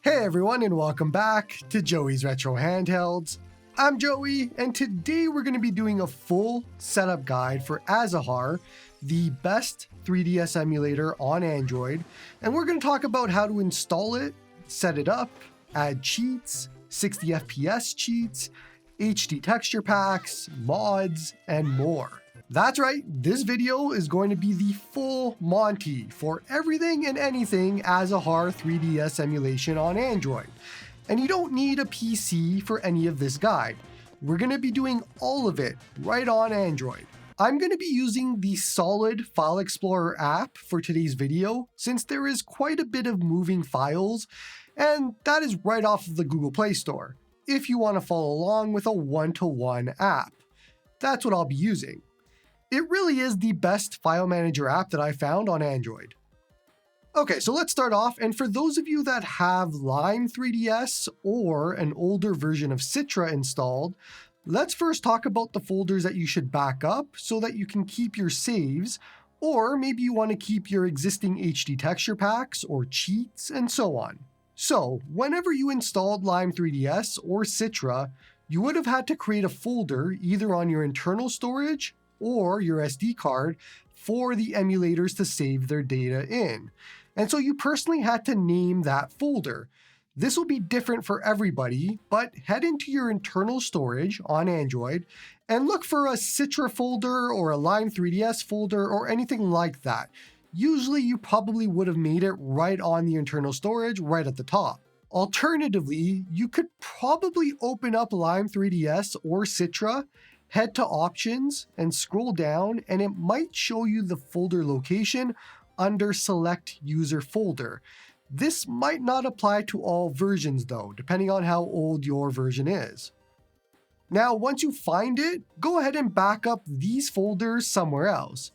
Hey everyone, and welcome back to Joey's Retro Handhelds. I'm Joey, and today we're going to be doing a full setup guide for Azahar, the best 3DS emulator on Android, and we're going to talk about how to install it, set it up, add cheats, 60 FPS cheats, HD texture packs, mods, and more. That's right, this video is going to be the full Monty for everything and anything Azahar 3DS emulation on Android. And you don't need a PC for any of this guide. We're going to be doing all of it right on Android. I'm going to be using the Solid File Explorer app for today's video, since there is quite a bit of moving files, and that is right off of the Google Play Store, if you want to follow along with a one-to-one app. That's what I'll be using. It really is the best file manager app that I found on Android. Okay, so let's start off, and for those of you that have Lime 3DS or an older version of Citra installed, let's first talk about the folders that you should back up so that you can keep your saves, or maybe you want to keep your existing HD texture packs or cheats and so on. So, whenever you installed Lime 3DS or Citra, you would have had to create a folder either on your internal storage or your SD card for the emulators to save their data in. And so you personally had to name that folder. This will be different for everybody, but head into your internal storage on Android and look for a Citra folder or a Lime 3DS folder or anything like that. Usually you probably would have made it right on the internal storage right at the top. Alternatively, you could probably open up Lime 3DS or Citra, head to Options and scroll down, and it might show you the folder location under Select User Folder. This might not apply to all versions though, depending on how old your version is. Now, once you find it, go ahead and back up these folders somewhere else.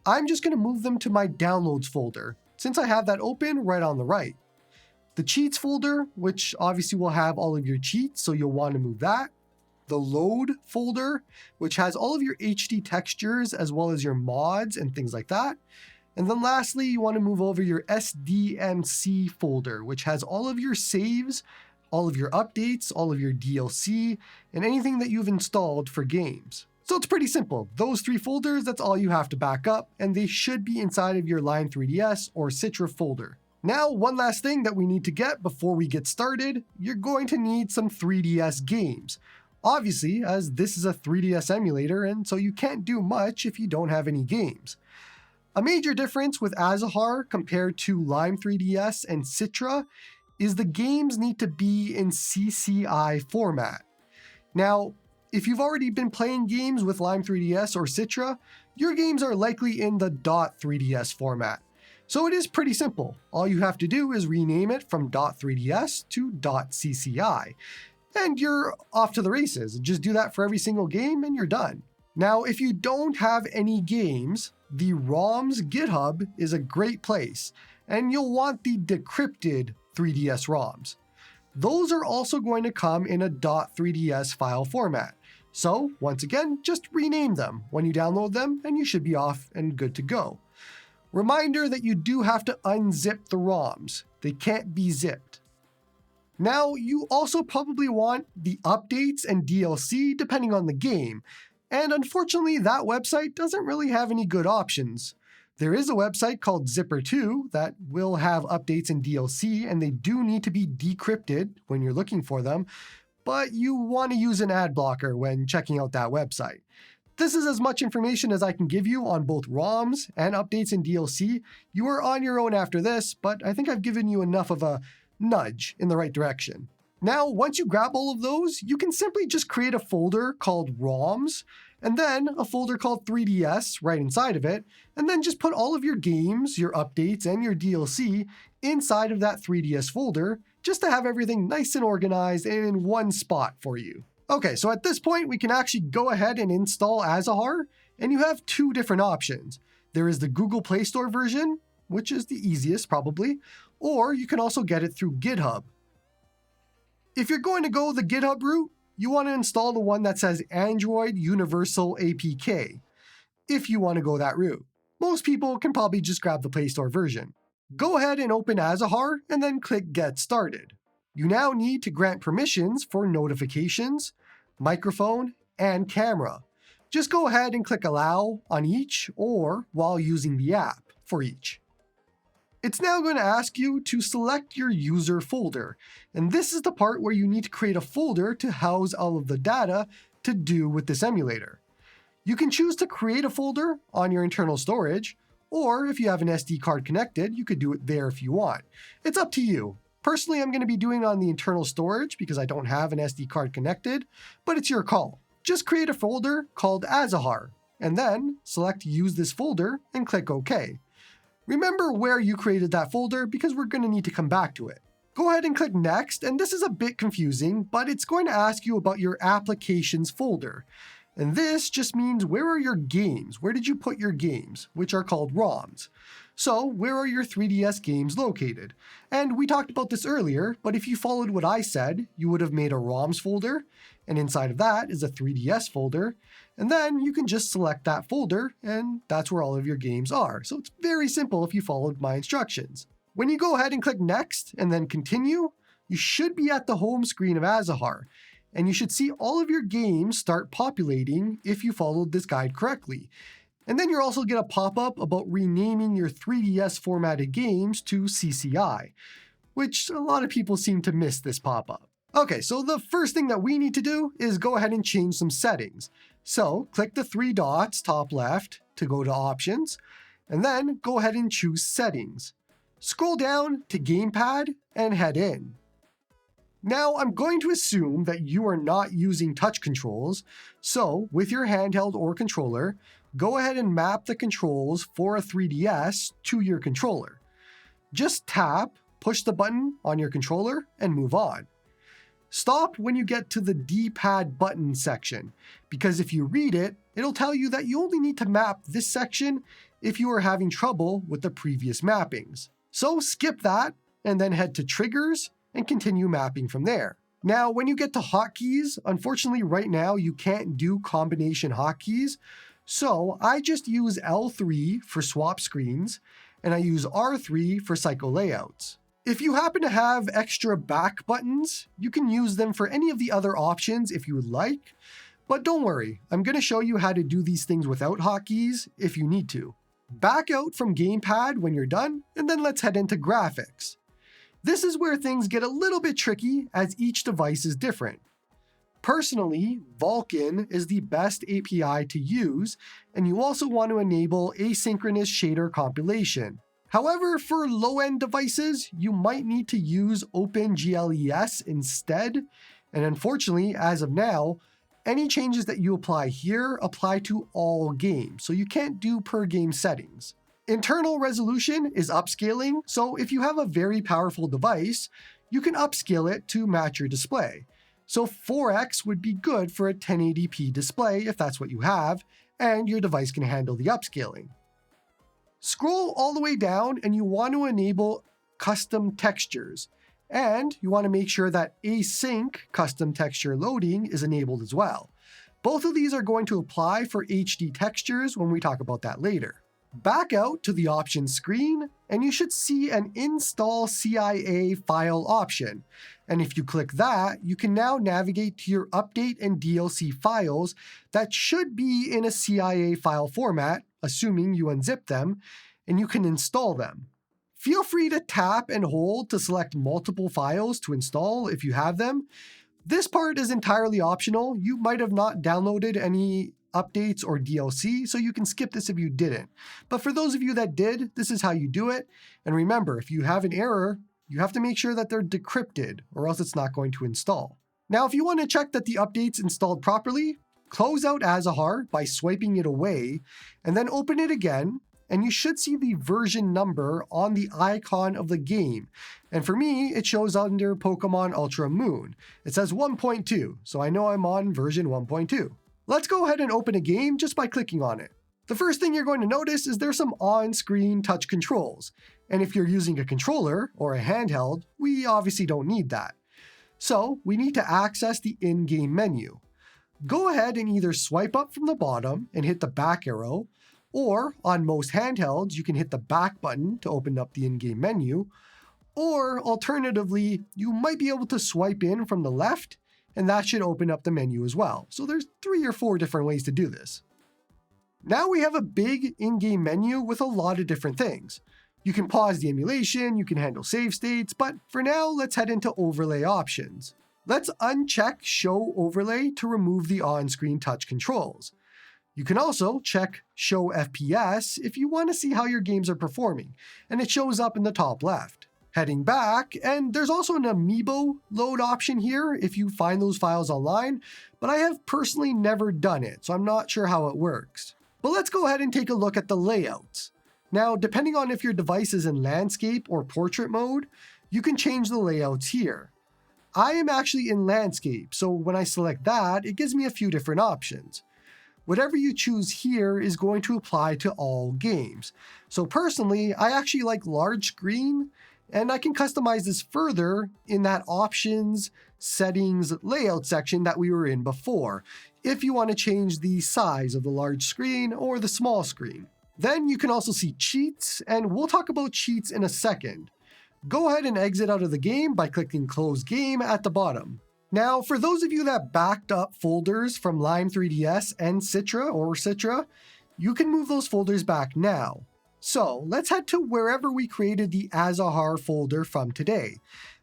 I'm just going to move them to my Downloads folder, since I have that open right on the right. The Cheats folder, which obviously will have all of your cheats, so you'll want to move that. The Load folder, which has all of your HD textures as well as your mods and things like that. And then lastly, you want to move over your SDMC folder, which has all of your saves, all of your updates, all of your DLC, and anything that you've installed for games. So it's pretty simple. Those three folders, that's all you have to back up, and they should be inside of your Lime 3DS or Citra folder. Now, one last thing that we need to get before we get started, you're going to need some 3DS games. Obviously, as this is a 3DS emulator, and so you can't do much if you don't have any games. A major difference with Azahar compared to Lime 3DS and Citra is the games need to be in CCI format. Now, if you've already been playing games with Lime 3DS or Citra, your games are likely in the .3ds format. So it is pretty simple. All you have to do is rename it from .3ds to .cci. And you're off to the races. Just do that for every single game and you're done. Now, if you don't have any games, the ROMs GitHub is a great place, and you'll want the decrypted 3DS ROMs. Those are also going to come in a .3ds file format. So, once again, just rename them when you download them, and you should be off and good to go. Reminder that you do have to unzip the ROMs. They can't be zipped. Now, you also probably want the updates and DLC depending on the game, and unfortunately that website doesn't really have any good options. There is a website called Zipper2 that will have updates and DLC, and they do need to be decrypted when you're looking for them, but you want to use an ad blocker when checking out that website. This is as much information as I can give you on both ROMs and updates and DLC. You are on your own after this, but I think I've given you enough of a nudge in the right direction. Now, once you grab all of those, you can simply just create a folder called ROMs, and then a folder called 3DS right inside of it, and then just put all of your games, your updates, and your DLC inside of that 3DS folder, just to have everything nice and organized and in one spot for you. Okay, so at this point, we can actually go ahead and install Azahar, and you have two different options. There is the Google Play Store version, which is the easiest probably, or you can also get it through GitHub. If you're going to go the GitHub route, you want to install the one that says Android Universal APK, if you want to go that route. Most people can probably just grab the Play Store version. Go ahead and open Azahar and then click Get Started. You now need to grant permissions for notifications, microphone, and camera. Just go ahead and click Allow on each or while using the app for each. It's now going to ask you to select your user folder, and this is the part where you need to create a folder to house all of the data to do with this emulator. You can choose to create a folder on your internal storage, or if you have an SD card connected, you could do it there if you want. It's up to you. Personally, I'm going to be doing it on the internal storage because I don't have an SD card connected, but it's your call. Just create a folder called Azahar, and then select Use this folder and click OK. Remember where you created that folder because we're going to need to come back to it. Go ahead and click Next, and this is a bit confusing, but it's going to ask you about your Applications folder. And this just means where are your games? Where did you put your games, which are called ROMs? So where are your 3DS games located? And we talked about this earlier, but if you followed what I said, you would have made a ROMs folder, and inside of that is a 3DS folder, and then you can just select that folder, and that's where all of your games are. So it's very simple if you followed my instructions. When you go ahead and click Next and then Continue, you should be at the home screen of Azahar, and you should see all of your games start populating if you followed this guide correctly. And then you'll also get a pop-up about renaming your 3DS formatted games to CCI, which a lot of people seem to miss this pop-up. Okay, so the first thing that we need to do is go ahead and change some settings. So click the three dots top left to go to Options, and then go ahead and choose Settings. Scroll down to Gamepad and head in. Now, I'm going to assume that you are not using touch controls, so with your handheld or controller, go ahead and map the controls for a 3DS to your controller. Just tap, push the button on your controller, and move on. Stop when you get to the D-pad button section, because if you read it, it'll tell you that you only need to map this section if you are having trouble with the previous mappings. So skip that, and then head to Triggers, and continue mapping from there. Now, when you get to hotkeys, unfortunately right now you can't do combination hotkeys, so I just use L3 for swap screens, and I use R3 for cycle layouts. If you happen to have extra back buttons, you can use them for any of the other options if you would like, but don't worry, I'm going to show you how to do these things without hotkeys if you need to. Back out from Gamepad when you're done, and then let's head into graphics. This is where things get a little bit tricky as each device is different. Personally, Vulkan is the best API to use, and you also want to enable asynchronous shader compilation. However, for low-end devices, you might need to use OpenGLES instead, and unfortunately, as of now, any changes that you apply here apply to all games, so you can't do per game settings. Internal resolution is upscaling, so if you have a very powerful device, you can upscale it to match your display. So 4x would be good for a 1080p display if that's what you have, and your device can handle the upscaling. Scroll all the way down and you want to enable custom textures, and you want to make sure that async custom texture loading is enabled as well. Both of these are going to apply for HD textures when we talk about that later. Back out to the options screen, and you should see an Install CIA file option. And if you click that, you can now navigate to your update and DLC files that should be in a CIA file format, assuming you unzip them, and you can install them. Feel free to tap and hold to select multiple files to install if you have them. This part is entirely optional. You might have not downloaded any updates or DLC, so you can skip this if you didn't. But for those of you that did, this is how you do it. And remember, if you have an error, you have to make sure that they're decrypted, or else it's not going to install. Now, if you want to check that the update's installed properly, close out Azahar by swiping it away, and then open it again, and you should see the version number on the icon of the game. And for me, it shows under Pokemon Ultra Moon. It says 1.2, so I know I'm on version 1.2. Let's go ahead and open a game just by clicking on it. The first thing you're going to notice is there's some on-screen touch controls. And if you're using a controller or a handheld, we obviously don't need that. So we need to access the in-game menu. Go ahead and either swipe up from the bottom and hit the back arrow, or on most handhelds, you can hit the back button to open up the in-game menu, Or alternatively, you might be able to swipe in from the left, and that should open up the menu as well. So there's 3 or 4 different ways to do this. Now we have a big in-game menu with a lot of different things. You can pause the emulation, you can handle save states, but for now, let's head into overlay options. Let's uncheck Show Overlay to remove the on-screen touch controls. You can also check Show FPS if you want to see how your games are performing, and it shows up in the top left. Heading back, and there's also an Amiibo load option here if you find those files online, but I have personally never done it, so I'm not sure how it works. But let's go ahead and take a look at the layouts. Now, depending on if your device is in landscape or portrait mode, you can change the layouts here. I am actually in landscape, so when I select that, it gives me a few different options. Whatever you choose here is going to apply to all games. So personally, I actually like large screen, and I can customize this further in that options, settings, layout section that we were in before, if you want to change the size of the large screen or the small screen. Then you can also see cheats, and we'll talk about cheats in a second. Go ahead and exit out of the game by clicking Close Game at the bottom. Now, for those of you that backed up folders from Lime 3DS and Citra, you can move those folders back now. So let's head to wherever we created the Azahar folder from today.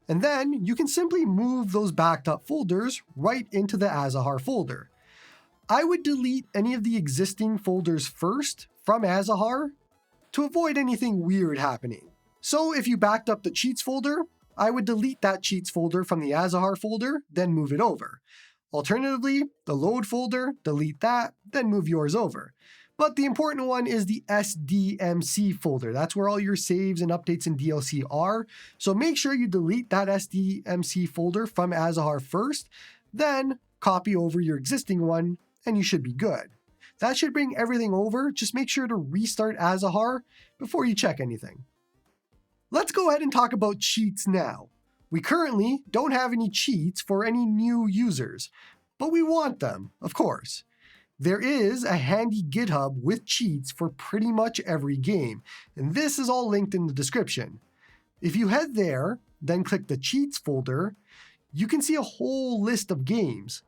And then you can simply move those backed up folders right into the Azahar folder. I would delete any of the existing folders first from Azahar to avoid anything weird happening. So if you backed up the cheats folder, I would delete that cheats folder from the Azahar folder, then move it over. Alternatively, the load folder, delete that, then move yours over. But the important one is the SDMC folder. That's where all your saves and updates and DLC are. So make sure you delete that SDMC folder from Azahar first, then copy over your existing one, and you should be good. That should bring everything over. Just make sure to restart Azahar before you check anything. Let's go ahead and talk about cheats now. We currently don't have any cheats for any new users, but we want them, of course. There is a handy GitHub with cheats for pretty much every game, and this is all linked in the description. If you head there, then click the cheats folder, you can see a whole list of games.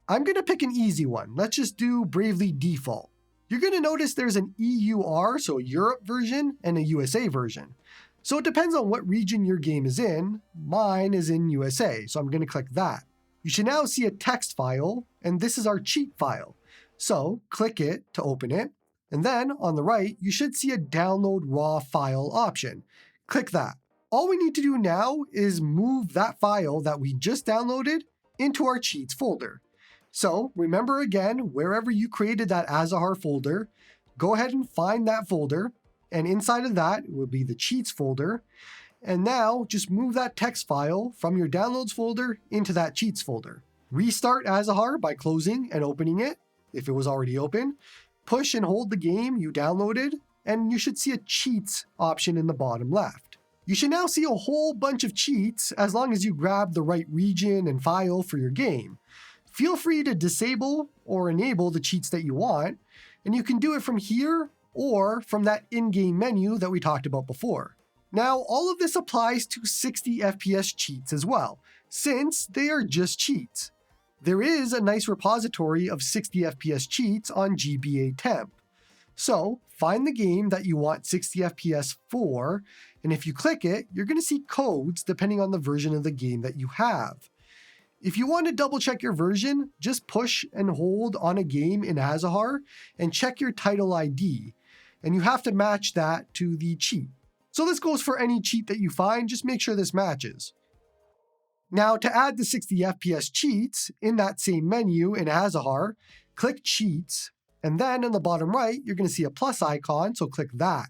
I'm going to pick an easy one. Let's just do Bravely Default. You're going to notice there's an EUR, so Europe version, and a USA version. So it depends on what region your game is in. Mine is in USA, so I'm going to click that. You should now see a text file, and this is our cheat file. So click it to open it, and then on the right, you should see a download raw file option. Click that. All we need to do now is move that file that we just downloaded into our cheats folder. So remember again, wherever you created that Azahar folder, go ahead and find that folder, and inside of that will be the cheats folder. And now just move that text file from your downloads folder into that cheats folder. Restart Azahar by closing and opening it, if it was already open. Push and hold the game you downloaded, and you should see a cheats option in the bottom left. You should now see a whole bunch of cheats as long as you grab the right region and file for your game. Feel free to disable or enable the cheats that you want, and you can do it from here or from that in-game menu that we talked about before. Now, all of this applies to 60 FPS cheats as well, since they are just cheats. There is a nice repository of 60 FPS cheats on GBA temp. So find the game that you want 60 FPS for, and if you click it, you're going to see codes depending on the version of the game that you have. If you want to double check your version, just push and hold on a game in Azahar and check your title ID, and you have to match that to the cheat. So this goes for any cheat that you find, just make sure this matches. Now to add the 60 FPS cheats, in that same menu in Azahar, click Cheats, and then in the bottom right, you're going to see a plus icon, so click that.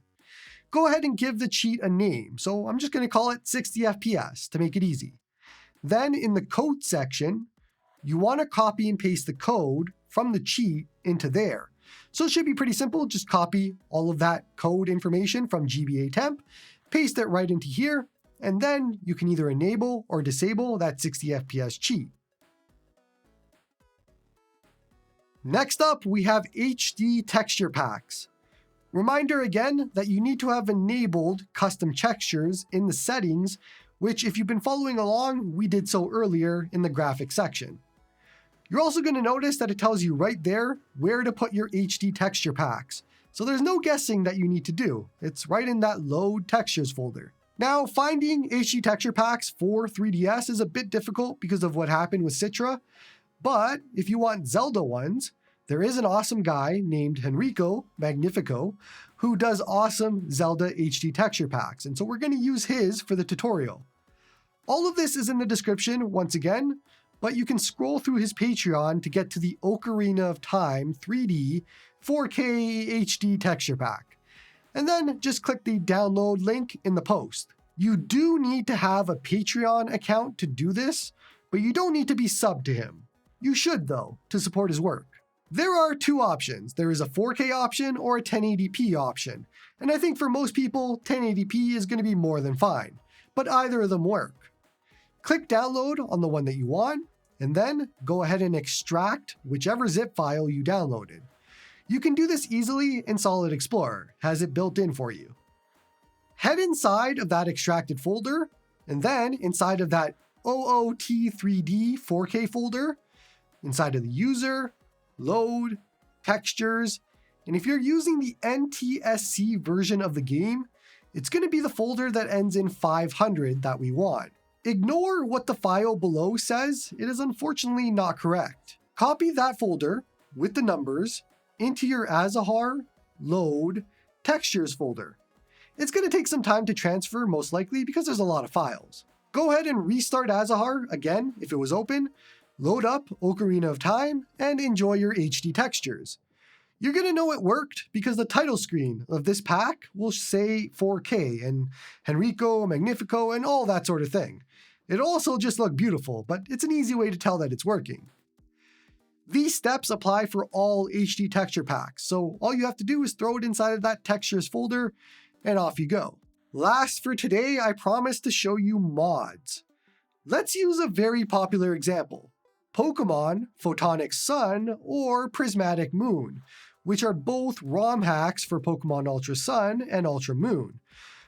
Go ahead and give the cheat a name, so I'm just going to call it 60 FPS to make it easy. Then in the code section, you want to copy and paste the code from the cheat into there. So it should be pretty simple, just copy all of that code information from GBA temp, paste it right into here, and then you can either enable or disable that 60 FPS cheat. Next up, we have HD texture packs. Reminder again that you need to have enabled custom textures in the settings, which if you've been following along, we did so earlier in the graphics section. You're also going to notice that it tells you right there where to put your HD texture packs. So there's no guessing that you need to do. It's right in that load textures folder. Now, finding HD texture packs for 3DS is a bit difficult because of what happened with Citra, but if you want Zelda ones, there is an awesome guy named Enrico Magnifico who does awesome Zelda HD texture packs, and so we're going to use his for the tutorial. All of this is in the description once again, but you can scroll through his Patreon to get to the Ocarina of Time 3D 4K HD texture pack. And then just click the download link in the post. You do need to have a Patreon account to do this, but you don't need to be subbed to him. You should though, to support his work. There are two options. There is a 4K option or a 1080p option. And I think for most people, 1080p is going to be more than fine, but either of them work. Click download on the one that you want, and then go ahead and extract whichever zip file you downloaded. You can do this easily in Solid Explorer, has it built in for you. Head inside of that extracted folder, and then inside of that OOT3D 4K folder, inside of the user, load, textures, and if you're using the NTSC version of the game, it's going to be the folder that ends in 500 that we want. Ignore what the file below says, it is unfortunately not correct. Copy that folder with the numbers into your Azahar, load, textures folder. It's going to take some time to transfer most likely because there's a lot of files. Go ahead and restart Azahar again if it was open, load up Ocarina of Time, and enjoy your HD textures. You're going to know it worked because the title screen of this pack will say 4K and Enrico Magnifico and all that sort of thing. It'll also just look beautiful, but it's an easy way to tell that it's working. These steps apply for all HD texture packs, so all you have to do is throw it inside of that textures folder and off you go. Last for today, I promised to show you mods. Let's use a very popular example. Pokemon Photonic Sun or Prismatic Moon, which are both ROM hacks for Pokemon Ultra Sun and Ultra Moon.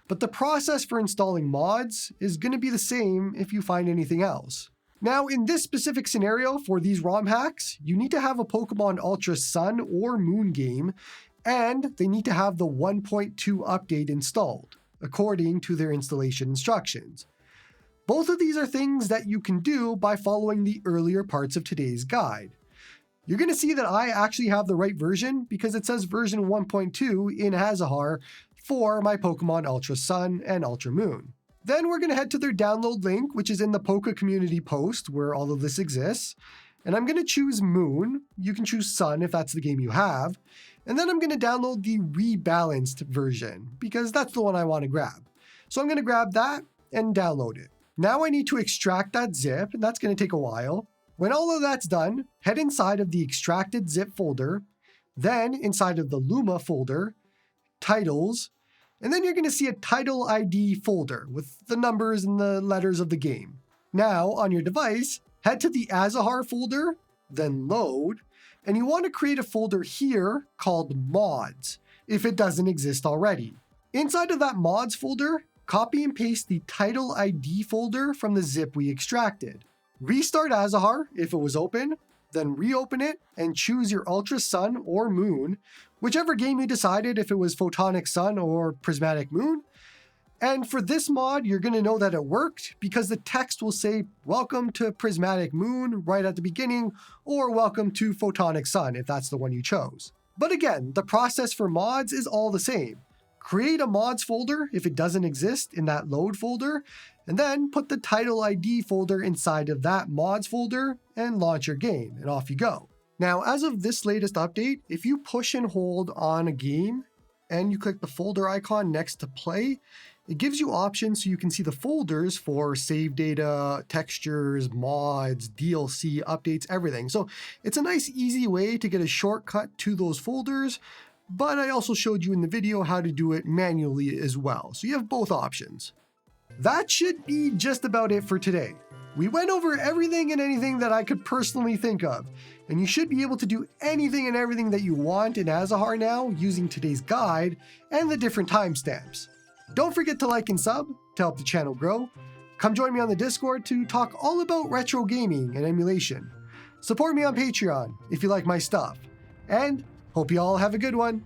But the process for installing mods is going to be the same if you find anything else. Now, in this specific scenario for these ROM hacks, you need to have a Pokemon Ultra Sun or Moon game, and they need to have the 1.2 update installed, according to their installation instructions. Both of these are things that you can do by following the earlier parts of today's guide. You're going to see that I actually have the right version because it says version 1.2 in Azahar for my Pokemon Ultra Sun and Ultra Moon. Then we're going to head to their download link, which is in the Poke community post where all of this exists. And I'm going to choose Moon. You can choose Sun if that's the game you have. And then I'm going to download the rebalanced version because that's the one I want to grab. So I'm going to grab that and download it. Now I need to extract that zip, and that's going to take a while. When all of that's done, head inside of the extracted zip folder, then inside of the Luma folder, titles, and then you're going to see a title ID folder with the numbers and the letters of the game. Now, on your device, head to the Azahar folder, then load, and you want to create a folder here called mods, if it doesn't exist already. Inside of that mods folder, copy and paste the title ID folder from the zip we extracted. Restart Azahar if it was open, then reopen it and choose your Ultra Sun or Moon, whichever game you decided if it was Photonic Sun or Prismatic Moon. And for this mod, you're going to know that it worked because the text will say, "Welcome to Prismatic Moon" right at the beginning, or "Welcome to Photonic Sun" if that's the one you chose. But again, the process for mods is all the same. Create a mods folder if it doesn't exist in that load folder, and then put the title ID folder inside of that mods folder and launch your game, and off you go. Now, as of this latest update, if you push and hold on a game and you click the folder icon next to play, it gives you options so you can see the folders for save data, textures, mods, DLC, updates, everything. So it's a nice, easy way to get a shortcut to those folders, but I also showed you in the video how to do it manually as well. So you have both options. That should be just about it for today. We went over everything and anything that I could personally think of, and you should be able to do anything and everything that you want in Azahar now using today's guide and the different timestamps. Don't forget to like and sub to help the channel grow. Come join me on the Discord to talk all about retro gaming and emulation. Support me on Patreon if you like my stuff, and hope you all have a good one.